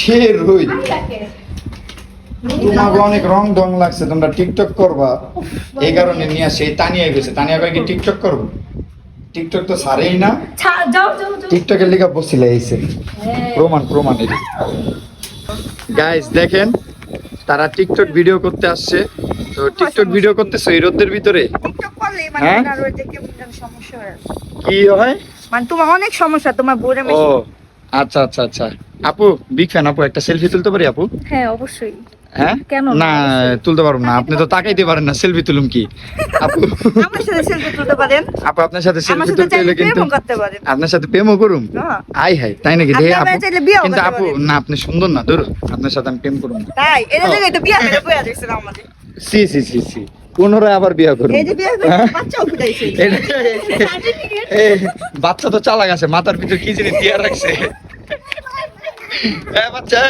সে রই তোমাকে অনেক রং ঢং লাগছে, তোমরা টিকটক করবা এই কারণে নিয়ে সেই তানিয়া গেছে। তানিয়া কয়েক টিকটক করবো, টিকটক তো সারেই না, যাও যাও যাও। টিকটকের লিগা বসিলে আইছে। প্রমাণ প্রমাণ এই গাইস দেখেন, তারা টিকটক ভিডিও করতে আসছে। তো টিকটক ভিডিও করতেছে এই রোদের ভিতরে, টিকটক করলে মানে হ্যাঁ? আপনার ওই যে কেমন যেন সমস্যা হয়। কি হয়? মানে তোমার অনেক সমস্যা, তোমার বোরে ও আচ্ছা আচ্ছা আচ্ছা। আপু বিগ ফ্যান, আপু একটা সেলফি তুলতে পারি আপু? হ্যাঁ অবশ্যই। হ্যাঁ কেন না? না তুলতে পারবো না, আপনি তো তাকাইতে পারেন না, সেলফি তুলুম কি আপু? আমার সাথে সেলফি তুলতে পারেন, আপু আপনার সাথে আমার সেলফি সাথে তুলতে হলে চাইলে কিন্তু প্রেমও করতে পারেন। আপনার সাথে প্রেমও করুম। হ্যাঁ। আই হাই তাই নাকি? আপনি দেখে আমার আপু চাইলে বিয়েও কিন্তু করতে আপু পারেন। না, আপনি সুন্দর না, ধরো আপনার সাথে আমি প্রেম করুম না। তাই এর জায়গায় তো বিয়া করে বইয়া দিয়েছিল আমাদের। সি সি সি সি পুনরায় আবার বিয়ে করুম। এই যে বিয়া করে বাচ্চাও ফুটাইছে। বাচ্চা তো চালাক আছে, মাথার ভিতর কি জিনিস দিয়ে রাখছে। বাচ্চা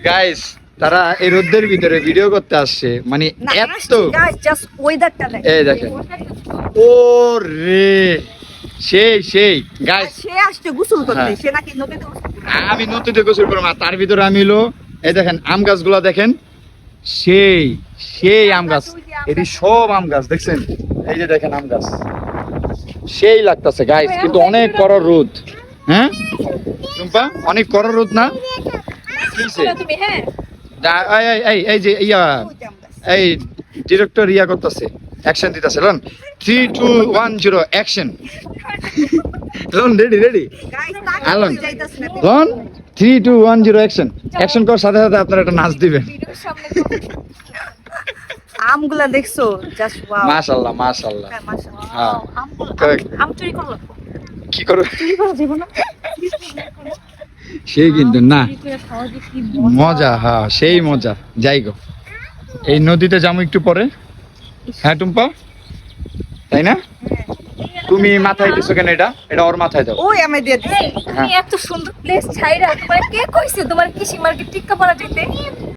গাইস, তারা এই রোদের ভিতরে ভিডিও করতে আসছে, মানে না এত গাইস জাস্ট ওয়েদারটা দেখেন। এই দেখেন, ও রে সেই সেই গাইস। সে আসছে গোসল করতে, হ্যাঁ। সে নাকি নদীতে গোসল করতে। আমি নতুন গোসল করবো, আর তার ভিতরে আমি হলো এই দেখেন আম গাছগুলা দেখেন, সেই সেই আম গাছ, এটি সব আম গাছ দেখছেন, এই যে দেখেন আম গাছ, সেই লাগতেছে গাইস, কিন্তু অনেক কড়া রোদ। হ্যাঁ টুম্পা, অনেক কড়া রোদ না? কিসে? তুমি হ্যাঁ এই যে ইয়া ওই যে আমরা। এই ডিরেক্টর ইয়া করতেছে, অ্যাকশন দিতেছে। লন 3 2 1 0 অ্যাকশন। লন রেডি রেডি গাইস তাকে আলন যাইতাছে না। Loan 3 2 1 0 action. অ্যাকশন করার সাথে সাথে আপনারা একটা নাচ দিবেন। ভিডিওর সামনে আমগুলা দেখছো? Just wow. মাশাআল্লাহ মাশাআল্লাহ। হ্যাঁ, মাশাআল্লাহ। হ্যাঁ আম চুরি করলো। কি করো চুরি করা যাবে না। সেই কিন্তু না চুরি করে খাওয়া যে কি মজা, হ্যাঁ সেই মজা। যাই গো, এই নদীতে যাবো একটু পরে। হ্যাঁ টুম্পা, তাই না? তুমি মাথায় দিছো কেন? এটা এটা ওর মাথায় দাও। ওই আমি দিয়ে দিছি। এই, তুমি এত সুন্দর প্লেস ছাইরা তোমার কে কইছে তোমার কৃষি মার্কেট টিক্কা পাড়া যেতে?